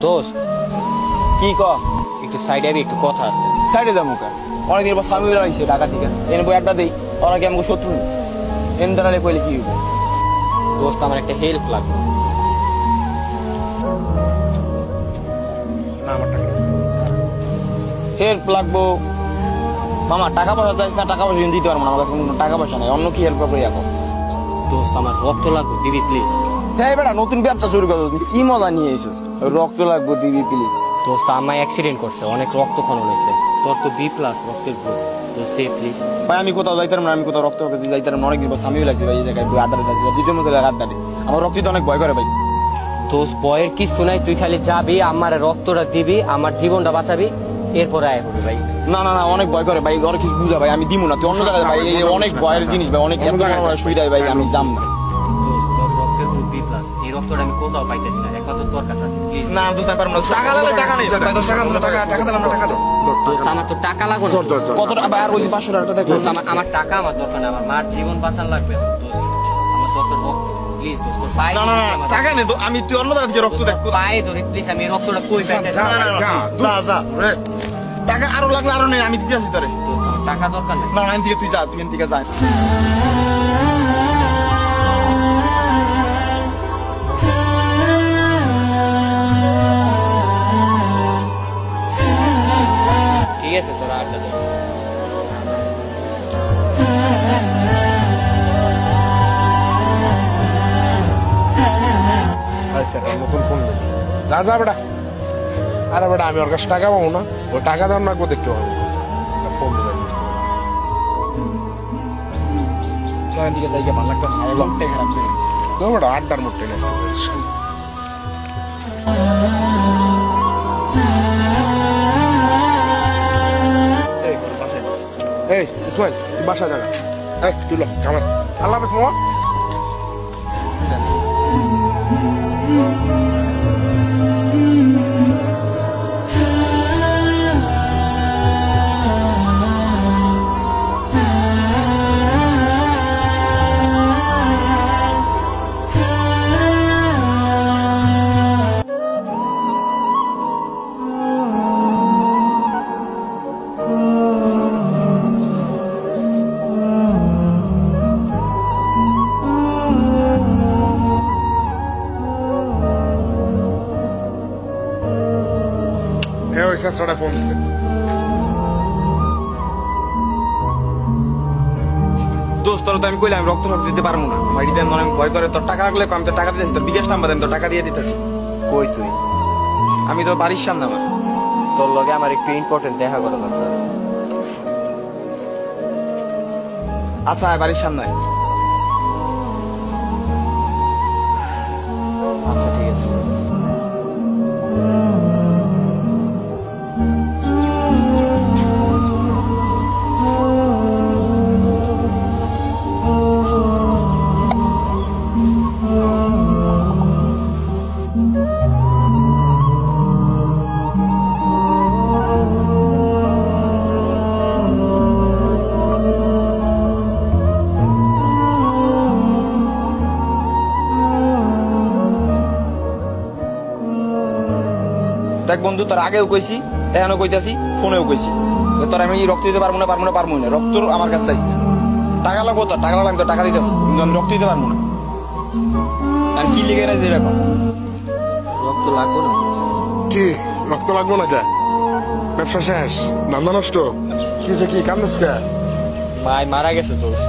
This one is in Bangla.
দোস্ত কি ক একটু সাইডে একটু কথা আছে। সাইডে যাবো কা অনেকদিন পর স্বামী আইছে ঢাকা থেকে এনে বই আড্ডা দেই ওরা কি আমাকে শত্রু এনে দাঁড়ালে কইলে কি হইব? দোস্ত আমার একটা হেল্প লাগবে। হেল্প লাগবো মামা? টাকা পয়সা চাইছ না? টাকা পয়সা দিতে পারবো না, আমার কাছে কোনো টাকা পয়সা নাই। অন্য কি হেল্প করবো? এখন দোস্ত আমার রক্ত লাগবে, দিবি প্লিজ? হ্যাঁ বেটা, নতুন ব্যবসা শুরু করো, কি মজা নিয়ে এসেছিস? রক্ত লাগবো, দিবি প্লিজ? দোস্ত আমার অ্যাক্সিডেন্ট করছে, অনেক রক্ত খনন হয়েছে, তোর তো বি প্লাস রক্তের গ্রুপ, দোস্ত দে প্লিজ। ভাই আমি কোথাও যাইতাম না, আমি কোথাও রক্ত যাইতাম না, অনেকদিন পর স্বামীও লাগছে ভাই, এই জায়গায় আড্ডা দিতেছি, দ্বিতীয় মতো আড্ডা দিই, আমার রক্ত তো অনেক ভয় করে ভাই। দোস্ত বয়ের কিছু নাই, তুই খালি যাবি, আমার রক্তটা দিবি, আমার জীবনটা বাঁচাবি, এরপরে আয় হবে ভাই। না না না, অনেক ভয় করে ভাই, অনেক কিছু বুঝা ভাই, আমি দিব না, তুই অন্য জায়গায় ভাই, অনেক ভয়ের জিনিস ভাই, অনেক সুবিধা ভাই, আমি যাম না। দোস্ত তোর রক্তের গ্রুপ বি প্লাস, এই রক্তটা আমি কোথাও পাইতেছি না, একমাত্র তোর কাছে আছে, প্লিজ। না দোস্ত আমি পারবো না, টাকা দিলে টাকা নেই, 10 টাকা দিলাম, টাকা দিলাম না, টাকা দাও। দোস্ত আমার তো টাকা লাগবে না। কত টাকা? আর ওই 500 টাকা দেখো। দোস্ত আমার টাকা আমার দরকার না, আমার মার জীবন বাঁচান লাগবে দোস্ত, আমার দরকার রক্ত, প্লিজ দোস্ত। পায়ে না না না, টাকা নেই তো, আমি তুই অন্য জায়গা থেকে রক্ত দেখ, পায়ে ধরে প্লিজ, আমি রক্তটা কই পাইতেছি না। যা যা, টাকা আরো লাগলে আরো নেই, আমি দিতে আসি তোরে। দোস্ত আমার টাকা দরকার নেই। না না, এখান থেকে তুই যা, তুই এখান থেকে যা। ঠিক আছে তোরা আড্ডা দে। নতুন ফোন দিবি, যা যা বেটা। আরে বেটা আমি ওর কাছে টাকা পাবো না, ওই টাকা দেওয়ার না দেখতে হবে, ফোন দিবেন এখান থেকে যাই, ভালো লাগতো না, আমার লকটাই খারাপ করে। তো বেটা আড্ডার মুখটাই নষ্ট করেছিস। এই ইসমাইল তুই বাসা জায়গা, এই তুই লো কামাস, আল্লাহ হাফেজ মামা। ওই স্যারটা ফোন দিচ্ছে। দোস্ত তোর তো আমি কইলাম আমি রক্ত দিতে পারবো না, আমার হৃদয় মনে ভয় করে। তোর টাকা রাখলে আমি তো টাকা দিতেছি, তোর বিকাশ নাম্বার আমি তোর টাকা দিয়ে দিতেছি। কই তুই? আমি তো বাড়ির সামনে আমার। তোর লগে আমার একটু ইম্পর্টেন্ট দেখা করা দরকার। আচ্ছা বাড়ির সামনে। আচ্ছা ঠিক আছে। দেখ বন্ধু, তোর আগেও কইছি, এখনো কইতাছি, ফোনেও কইছি, তোর আমি রক্ত দিতে পারবো না, পারবো না। রক্ত আমার কাছে চাইছি না, টাকা লাগবো, তোর টাকা লাগবে, তোর টাকা দিতেছি, কিন্তু আমি রক্ত দিতে পারবো না। আর কি লিখে রাখছি এখন? রক্ত লাগবো না? কি রক্ত লাগবো না? কে ব্যবসা শেষ, ধান্দা নষ্ট, কি যে কি কান্দিস কে? ভাই মারা গেছে দোস্ত।